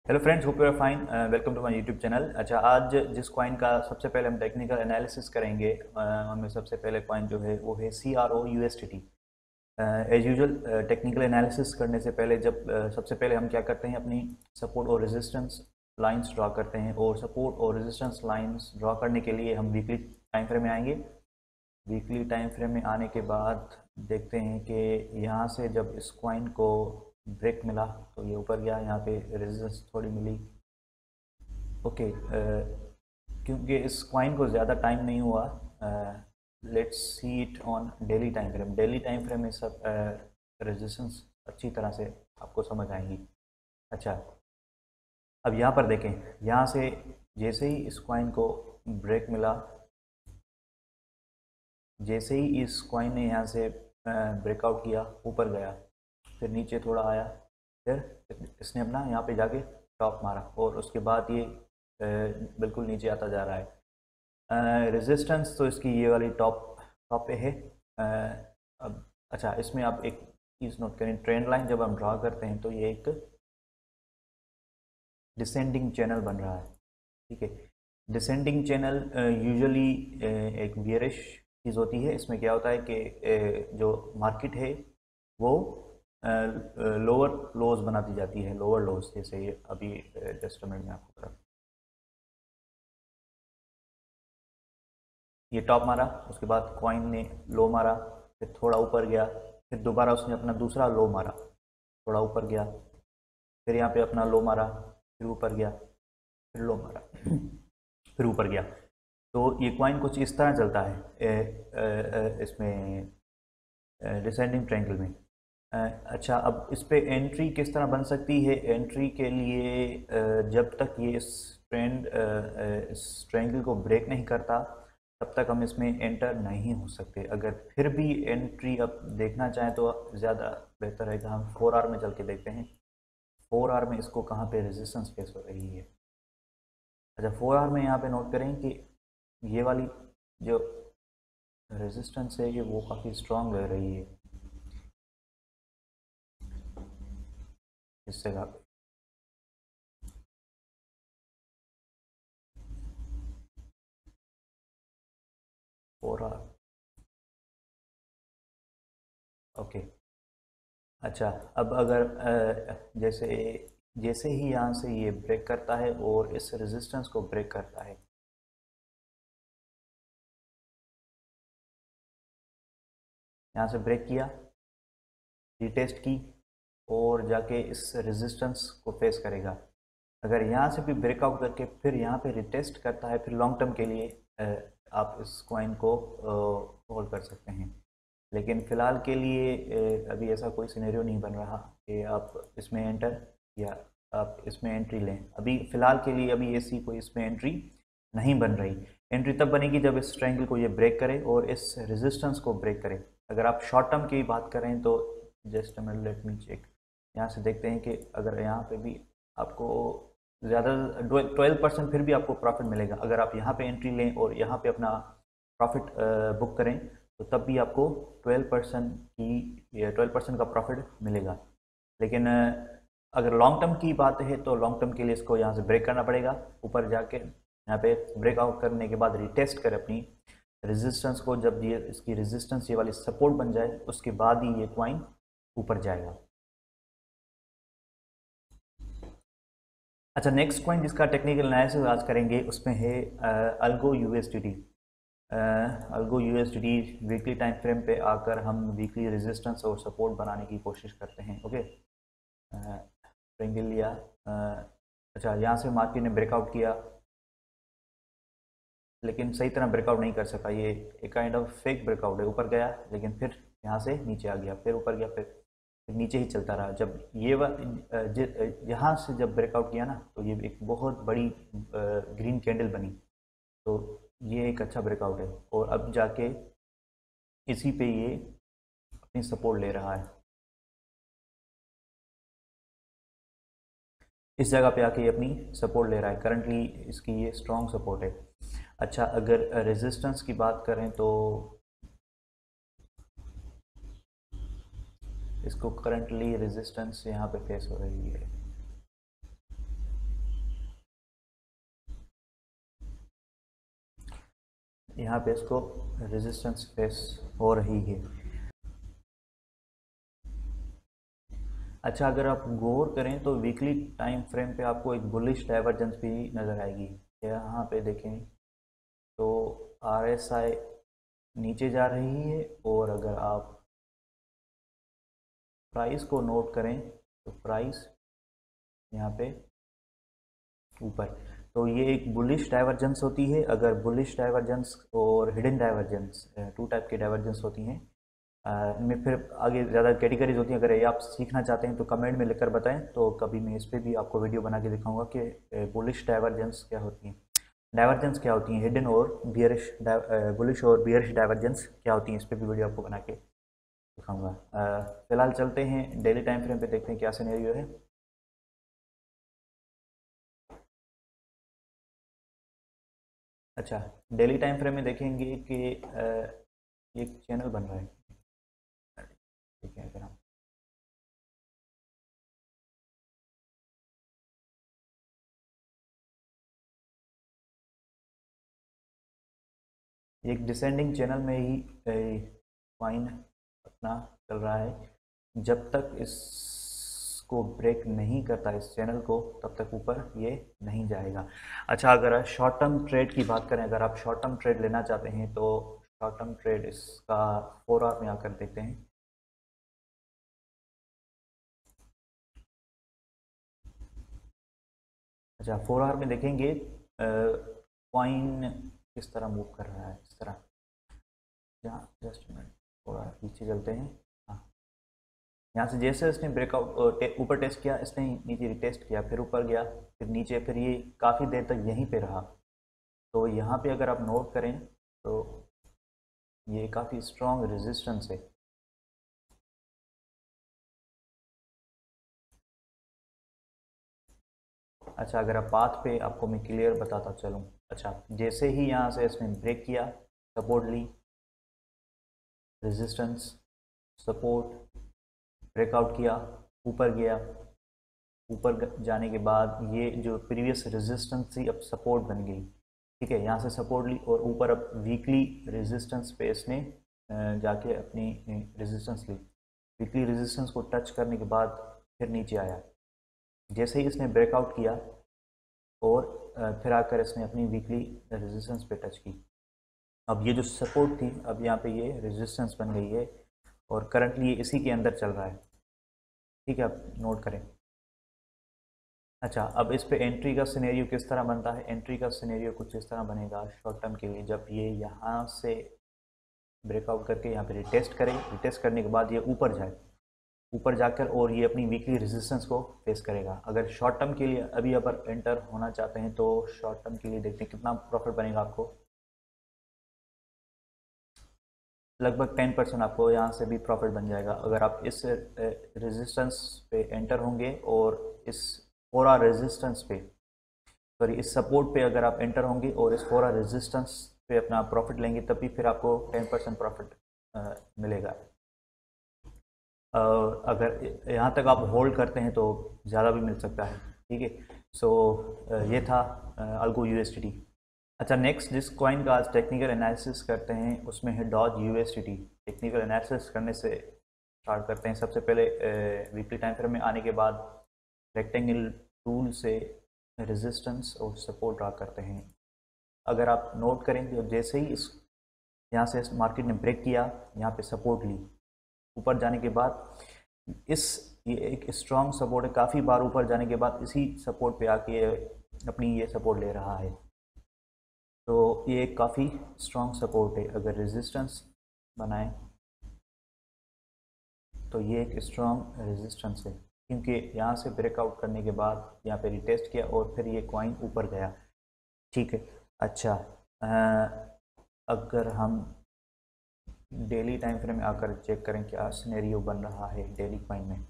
Hello friends, hope you are fine. Welcome to my YouTube channel. अच्छा, आज जिस coin का सबसे पहले हम टेक्निकल एनालिसिस करेंगे, उनमें सबसे पहले कॉइन जो है वो है CRO USDT। As usual technical analysis करने से पहले सबसे पहले हम क्या करते हैं, अपनी सपोर्ट और रेजिस्टेंस लाइंस ड्रा करते हैं। और सपोर्ट और रेजिस्टेंस लाइंस ड्रा करने के लिए हम वीकली टाइम फ्रेम में आएंगे। वीकली टाइम फ्रेम में आने के बाद देखते हैं कि यहाँ से जब इस कॉइन को ब्रेक मिला तो ये ऊपर गया, यहाँ पे रेजिस्टेंस थोड़ी मिली। ओके, क्योंकि इस कॉइन को ज़्यादा टाइम नहीं हुआ, let's see it on daily time frame. Daily time frame में सब रेजिस्टेंस अच्छी तरह से आपको समझ आएंगी। अच्छा, अब यहाँ पर देखें, यहाँ से जैसे ही इस कॉइन को ब्रेक मिला, जैसे ही इस कॉइन ने यहाँ से ब्रेकआउट किया, ऊपर गया, फिर नीचे थोड़ा आया, फिर इसने अपना यहाँ पे जाके टॉप मारा और उसके बाद ये बिल्कुल नीचे आता जा रहा है। रेजिस्टेंस तो इसकी ये वाली टॉप टॉप पे है। अब अच्छा, इसमें आप एक चीज़ नोट करें, ट्रेंड लाइन जब हम ड्रा करते हैं तो ये एक डिसेंडिंग चैनल बन रहा है। ठीक है, डिसेंडिंग चैनल यूजुअली एक बियरिश चीज़ होती है। इसमें क्या होता है कि जो मार्केट है वो लोअर लोज बनाती जाती है, लोअर लोज। जैसे ये अभी जस्ट मिनट में आपको बता, ये टॉप मारा, उसके बाद कॉइन ने लो मारा, फिर थोड़ा ऊपर गया, फिर दोबारा उसने अपना दूसरा लो मारा, थोड़ा ऊपर गया, फिर यहाँ पे अपना लो मारा, फिर ऊपर गया, फिर लो मारा, फिर ऊपर गया। तो ये कॉइन कुछ इस तरह चलता है इसमें डिसेंडिंग ट्रायंगल में। अच्छा, अब इस पे एंट्री किस तरह बन सकती है? एंट्री के लिए जब तक ये इस ट्रायंगल को ब्रेक नहीं करता तब तक हम इसमें एंटर नहीं हो सकते। अगर फिर भी एंट्री अब देखना चाहें तो ज़्यादा बेहतर है कि हम 4 आवर में चल के देखते हैं। 4 आवर में इसको कहाँ पे रेजिस्टेंस फेस हो रही है। अच्छा, 4 आवर में यहाँ पे नोट करें कि ये वाली जो रेजिस्टेंस है ये वो काफ़ी स्ट्रांग लग रही है इस जगह पे। 4 आवर, ओके। अच्छा, अब अगर जैसे जैसे ही यहाँ से ये ब्रेक करता है और इस रेजिस्टेंस को ब्रेक करता है, यहाँ से ब्रेक किया, रिटेस्ट की और जाके इस रेजिस्टेंस को फेस करेगा। अगर यहाँ से भी ब्रेकआउट करके फिर यहाँ पे रिटेस्ट करता है, फिर लॉन्ग टर्म के लिए आप इस कॉइन को होल्ड कर सकते हैं। लेकिन फ़िलहाल के लिए अभी ऐसा कोई सिनेरियो नहीं बन रहा कि आप इसमें एंटर या आप इसमें एंट्री लें। अभी फ़िलहाल के लिए अभी ऐसी कोई इसमें एंट्री नहीं बन रही। एंट्री तब बनेगी जब इस ट्रायंगल को ये ब्रेक करे और इस रेजिस्टेंस को ब्रेक करे। अगर आप शॉर्ट टर्म की बात करें तो just minute, let me check. यहाँ से देखते हैं कि अगर यहाँ पे भी आपको ज़्यादा 12% फिर भी आपको प्रॉफिट मिलेगा। अगर आप यहाँ पे एंट्री लें और यहाँ पे अपना प्रॉफिट बुक करें तो तब भी आपको 12% का प्रॉफिट मिलेगा। लेकिन अगर लॉन्ग टर्म की बात है तो लॉन्ग टर्म के लिए इसको यहाँ से ब्रेक करना पड़ेगा। ऊपर जाके यहाँ पे ब्रेकआउट करने के बाद रिटेस्ट कर अपनी रेजिस्टेंस को, जब ये इसकी रेजिस्टेंस ये वाली सपोर्ट बन जाए उसके बाद ही ये कॉइन ऊपर जाएगा। अच्छा, नेक्स्ट कॉइन जिसका टेक्निकल एनालिसिस आज करेंगे उसमें है algo USDT। Algo USDT weekly time frame पे आकर हम वीकली रेजिस्टेंस और सपोर्ट बनाने की कोशिश करते हैं। ओके, ट्रायंगल लिया। अच्छा, यहाँ से मार्केट ने ब्रेकआउट किया लेकिन सही तरह ब्रेकआउट नहीं कर सका। ये एक काइंड ऑफ फेक ब्रेकआउट है। ऊपर गया लेकिन फिर यहाँ से नीचे आ गया, फिर ऊपर गया, फिर नीचे ही चलता रहा। जब यहाँ से जब ब्रेकआउट किया ना तो ये एक बहुत बड़ी ग्रीन कैंडल बनी। तो ये एक अच्छा ब्रेकआउट है और अब जाके इसी पे ये अपनी सपोर्ट ले रहा है। इस जगह पे आके ये अपनी सपोर्ट ले रहा है। करंटली इसकी ये स्ट्रॉन्ग सपोर्ट है। अच्छा, अगर रेजिस्टेंस की बात करें तो इसको करंटली रेजिस्टेंस यहाँ पे फेस हो रही है। यहाँ पे इसको रेजिस्टेंस फेस हो रही है। अच्छा, अगर आप गौर करें तो वीकली टाइम फ्रेम पे आपको एक बुलिश डाइवर्जेंस भी नज़र आएगी। यहाँ पे देखें तो RSI नीचे जा रही है, और अगर आप प्राइस को नोट करें तो प्राइस यहाँ पे ऊपर। तो ये एक बुलिश डाइवर्जेंस होती है। अगर बुलिश डाइवर्जेंस और हिडन डाइवर्जेंस, टू टाइप की डाइवर्जेंस होती हैं। इनमें फिर आगे ज़्यादा कैटेगरीज होती हैं। अगर ये आप सीखना चाहते हैं तो कमेंट में लिखकर बताएं, तो कभी मैं इस पर भी आपको वीडियो बना के दिखाऊंगा कि बुलिश डाइवर्जेंस क्या होती हैं, डाइवर्जेंस क्या होती हैं, हिडन और बियरिश, बुलिश और बियरिश डाइवर्जेंस क्या होती हैं, इस पर भी वीडियो आपको बना के दिखाऊंगा। फिलहाल चलते हैं डेली टाइम फ्रेम पे, देखते हैं क्या सिनेरियो है। अच्छा, डेली टाइम फ्रेम में देखेंगे कि एक चैनल बन रहा है। ठीक है, अगर हम एक डिसेंडिंग चैनल में ही कॉइन अपना चल रहा है, जब तक इसको ब्रेक नहीं करता इस चैनल को, तब तक ऊपर ये नहीं जाएगा। अच्छा, अगर शॉर्ट टर्म ट्रेड की बात करें, अगर आप शॉर्ट टर्म ट्रेड लेना चाहते हैं तो शॉर्ट टर्म ट्रेड इसका 4 आवर में आकर देखते हैं। अच्छा, 4 आवर में देखेंगे कॉइन किस तरह मूव कर रहा है, इस तरह। जहाँ जस्ट मिनट, थोड़ा पीछे चलते हैं। हाँ, यहाँ से जैसे इसने ब्रेकआउट ऊपर टेस्ट किया, इसने नीचे टेस्ट किया, फिर ऊपर गया, फिर नीचे, फिर ये काफ़ी देर तक यहीं पे रहा। तो यहाँ पे अगर आप नोट करें तो ये काफ़ी स्ट्रॉन्ग रेजिस्टेंस है। अच्छा, अगर आप पाथ पे आपको मैं क्लियर बताता चलूँ। अच्छा, जैसे ही यहाँ से इसने ब्रेक किया, सपोर्ट ली, रेजिस्टेंस, सपोर्ट, ब्रेकआउट किया, ऊपर गया, ऊपर जाने के बाद ये जो प्रीवियस रेजिस्टेंस थी अब सपोर्ट बन गई। ठीक है, यहाँ से सपोर्ट ली और ऊपर अब वीकली रेजिस्टेंस पे इसने जाके अपनी रेजिस्टेंस ली। वीकली रेजिस्टेंस को टच करने के बाद फिर नीचे आया, जैसे ही इसने ब्रेकआउट किया, और फिर आकर इसने अपनी वीकली रेजिस्टेंस पे टच की। अब ये जो सपोर्ट थी, अब यहाँ पे ये रेजिस्टेंस बन गई है, और करंटली ये इसी के अंदर चल रहा है। ठीक है, आप नोट करें। अच्छा, अब इस पे एंट्री का सिनेरियो किस तरह बनता है। एंट्री का सिनेरियो कुछ इस तरह बनेगा शॉर्ट टर्म के लिए, जब ये यहाँ से ब्रेकआउट करके यहाँ पे रिटेस्ट करे, रिटेस्ट करने के बाद ये ऊपर जाए, ऊपर जाकर और ये अपनी वीकली रेजिस्टेंस को फेस करेगा। अगर शॉर्ट टर्म के लिए अभी अगर एंटर होना चाहते हैं तो शॉर्ट टर्म के लिए देखते हैं कितना प्रॉफिट बनेगा आपको। लगभग 10% आपको यहाँ से भी प्रॉफिट बन जाएगा अगर आप इस रेजिस्टेंस पे एंटर होंगे, और इस फोरा रेजिस्टेंस पे, सॉरी, इस सपोर्ट पे अगर आप एंटर होंगे और इस फोरा रेजिस्टेंस पे अपना प्रॉफिट लेंगे, तभी फिर आपको 10% प्रॉफिट मिलेगा। अगर यहाँ तक आप होल्ड करते हैं तो ज़्यादा भी मिल सकता है। ठीक है, सो ये था अल्गो यूएसडीटी। अच्छा, नेक्स्ट जिस कॉइन का आज टेक्निकल एनालिसिस करते हैं उसमें है डॉज यूएसडीटी। टेक्निकल एनालिसिस करने से स्टार्ट करते हैं। सबसे पहले वीकली टाइम फ्रेम में आने के बाद रेक्टेंगल टूल से रेजिस्टेंस और सपोर्ट ड्रा करते हैं। अगर आप नोट करेंगे तो जैसे ही इस यहाँ से इस मार्केट ने ब्रेक किया, यहाँ पे सपोर्ट ली, ऊपर जाने के बाद इस ये एक स्ट्रॉन्ग सपोर्ट है, काफ़ी बार ऊपर जाने के बाद इसी सपोर्ट पे आके अपनी ये सपोर्ट ले रहा है। तो ये एक काफ़ी स्ट्रॉन्ग सपोर्ट है। अगर रेजिस्टेंस बनाएं तो ये एक स्ट्रॉन्ग रेजिस्टेंस है, क्योंकि यहाँ से ब्रेकआउट करने के बाद यहाँ पे रिटेस्ट किया और फिर ये कॉइन ऊपर गया। ठीक है। अच्छा, अगर हम डेली टाइम फ्रेम में आकर चेक करें क्या सिनेरियो बन रहा है डेली कॉइन में।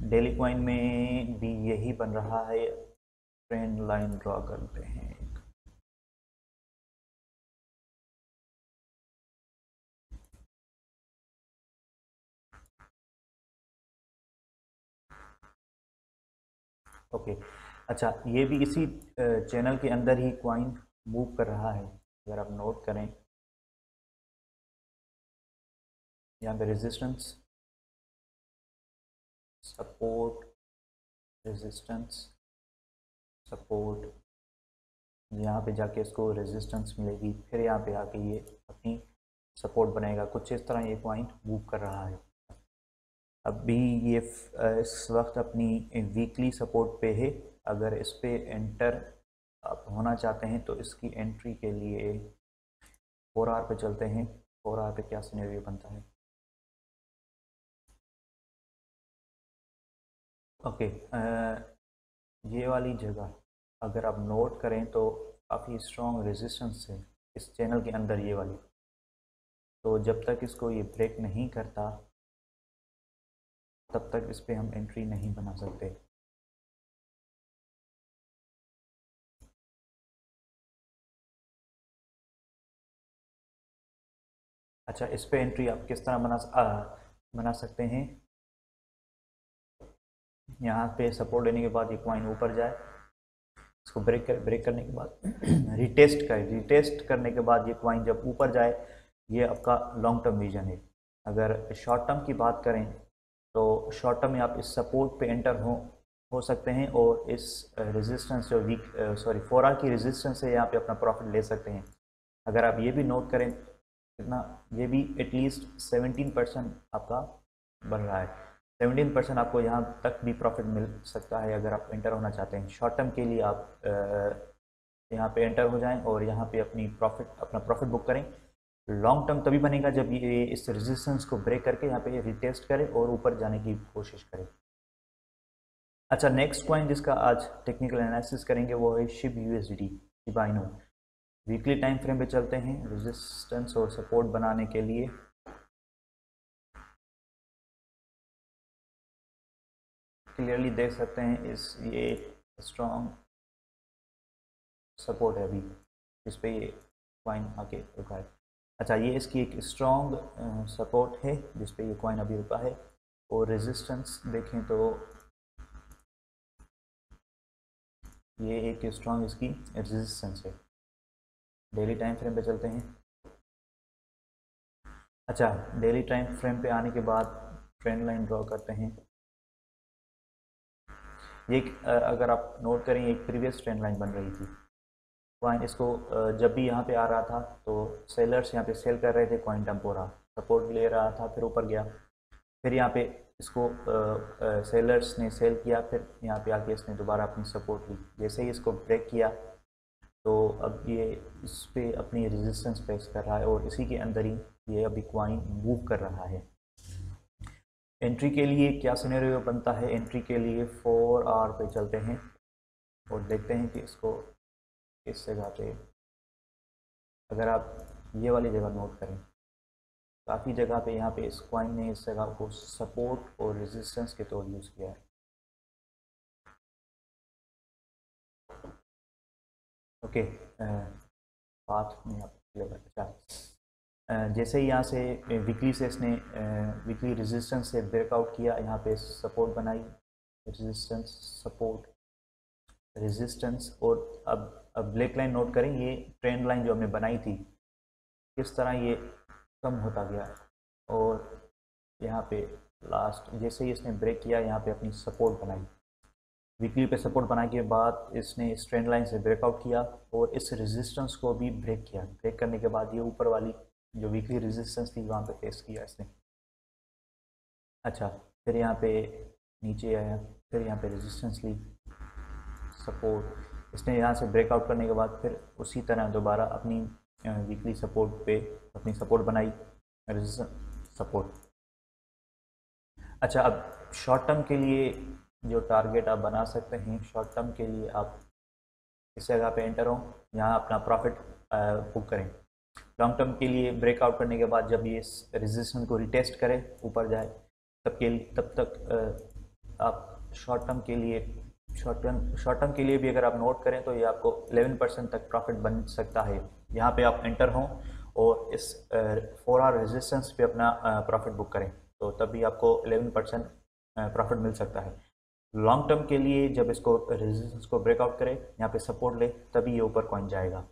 डेली कॉइन में भी यही बन रहा है। ट्रेंड लाइन ड्रॉ करते हैं। ओके, अच्छा, ये भी इसी चैनल के अंदर ही कॉइन मूव कर रहा है। अगर आप नोट करें यहाँ पे रेजिस्टेंस, सपोर्ट, रेजिस्टेंस, सपोर्ट, यहाँ पे जाके इसको रेजिस्टेंस मिलेगी, फिर यहाँ पे आके ये अपनी सपोर्ट बनेगा। कुछ इस तरह ये पॉइंट मूव कर रहा है। अभी ये इस वक्त अपनी वीकली सपोर्ट पे है। अगर इस पे एंटर आप होना चाहते हैं तो इसकी एंट्री के लिए 4 आवर पे चलते हैं। 4 आवर पे क्या सिनेरियो बनता है। ओके, ये वाली जगह अगर आप नोट करें तो काफ़ी स्ट्रॉन्ग रेजिस्टेंस है इस चैनल के अंदर, ये वाली। तो जब तक इसको ये ब्रेक नहीं करता तब तक इस पर हम एंट्री नहीं बना सकते। अच्छा, इस पे एंट्री आप किस तरह बना सकते हैं। यहाँ पे सपोर्ट लेने के बाद ये कॉइन ऊपर जाए, इसको ब्रेक करने के बाद रिटेस्ट करने के बाद ये कॉइन जब ऊपर जाए, ये आपका लॉन्ग टर्म विजन है। अगर शॉर्ट टर्म की बात करें तो शॉर्ट टर्म में आप इस सपोर्ट पे एंटर हो सकते हैं और इस रेजिस्टेंस जो 4 आवर की रेजिस्टेंस है यहाँ पे अपना प्रॉफिट ले सकते हैं। अगर आप ये भी नोट करें कितना, ये भी एटलीस्ट 17% आपका बन रहा है। 17% आपको यहाँ तक भी प्रॉफिट मिल सकता है अगर आप एंटर होना चाहते हैं। शॉर्ट टर्म के लिए आप यहाँ पे एंटर हो जाएं और यहाँ पे अपना प्रॉफिट बुक करें। लॉन्ग टर्म तभी बनेगा जब ये इस रेजिस्टेंस को ब्रेक करके यहाँ पे रिटेस्ट करे और ऊपर जाने की कोशिश करे। अच्छा, नेक्स्ट पॉइंट जिसका आज टेक्निकल एनालिसिस करेंगे वो है Shiv USD, Shiba Inu. Weekly time frame पे चलते हैं रेजिस्टेंस और सपोर्ट बनाने के लिए। क्लियरली देख सकते हैं ये स्ट्रॉन्ग सपोर्ट है अभी जिस पे ये कॉइन आके रुका है। अच्छा, ये इसकी एक स्ट्रॉन्ग सपोर्ट है जिस पे ये कॉइन अभी रुका है। और रेजिस्टेंस देखें तो ये एक स्ट्रॉन्ग इसकी रेजिस्टेंस है। डेली टाइम फ्रेम पे चलते हैं। अच्छा, डेली टाइम फ्रेम पे आने के बाद ट्रेंड लाइन ड्रॉ करते हैं। ये अगर आप नोट करें एक प्रीवियस ट्रेंड लाइन बन रही थी। कॉइन इसको जब भी यहाँ पे आ रहा था तो सेलर्स यहाँ पे सेल कर रहे थे, कॉइन डंप हो रहा, सपोर्ट ले रहा था, फिर ऊपर गया, फिर यहाँ पे इसको सेलर्स ने सेल किया, फिर यहाँ पे आके इसने दोबारा अपनी सपोर्ट ली। जैसे ही इसको ब्रेक किया तो अब ये इस पे अपनी रेजिस्टेंस फेस कर रहा है और इसी के अंदर ही ये अभी कॉइन मूव कर रहा है। एंट्री के लिए क्या सिनेरियो बनता है। एंट्री के लिए 4 आवर पे चलते हैं और देखते हैं कि इसको किस जगह पे, अगर आप ये वाली जगह नोट करें, काफ़ी जगह पे यहाँ पे इस कॉइन ने इस जगह को सपोर्ट और रेजिस्टेंस के तौर यूज़ किया है। ओके, बात में आप जैसे ही यहाँ से वीकली से इसने वीकली रेजिस्टेंस से ब्रेकआउट किया, यहाँ पे सपोर्ट बनाई, रेजिस्टेंस, सपोर्ट, रेजिस्टेंस, और अब ब्लैक लाइन नोट करें, ये ट्रेंड लाइन जो हमने बनाई थी किस तरह ये कम होता गया और यहाँ पे लास्ट जैसे ही इसने ब्रेक किया यहाँ पे अपनी सपोर्ट बनाई। वीकली पे सपोर्ट बनाने के बाद इसने इस ट्रेंड लाइन से ब्रेकआउट किया और इस रेजिस्टेंस को भी ब्रेक किया। ब्रेक करने के बाद ये ऊपर वाली जो वीकली रेजिस्टेंस थी वहाँ पे फेस किया इसने। अच्छा, फिर यहाँ पे नीचे आया, फिर यहाँ पे रेजिस्टेंस ली, सपोर्ट, इसने यहाँ से ब्रेकआउट करने के बाद फिर उसी तरह दोबारा अपनी वीकली सपोर्ट पे अपनी सपोर्ट बनाई, रेजिस्टेंस, सपोर्ट। अच्छा, अब शॉर्ट टर्म के लिए जो टारगेट आप बना सकते हैं, शॉर्ट टर्म के लिए आप इस जगह पे एंटर हो, यहाँ अपना प्रॉफिट बुक करें। लॉन्ग टर्म के लिए ब्रेकआउट करने के बाद जब ये रेजिस्टेंस को रिटेस्ट करे, ऊपर जाए, तब तक आप शॉर्ट टर्म के लिए भी अगर आप नोट करें तो ये आपको 11% तक प्रॉफिट बन सकता है। यहाँ पे आप एंटर हों और इस 4 आवर रेजिस्टेंस पे अपना प्रॉफिट बुक करें तो तभी आपको 11% प्रॉफिट मिल सकता है। लॉन्ग टर्म के लिए जब इसको रेजिस्टेंस को ब्रेकआउट करे, यहाँ पे सपोर्ट ले, तभी ये ऊपर कॉइन जाएगा।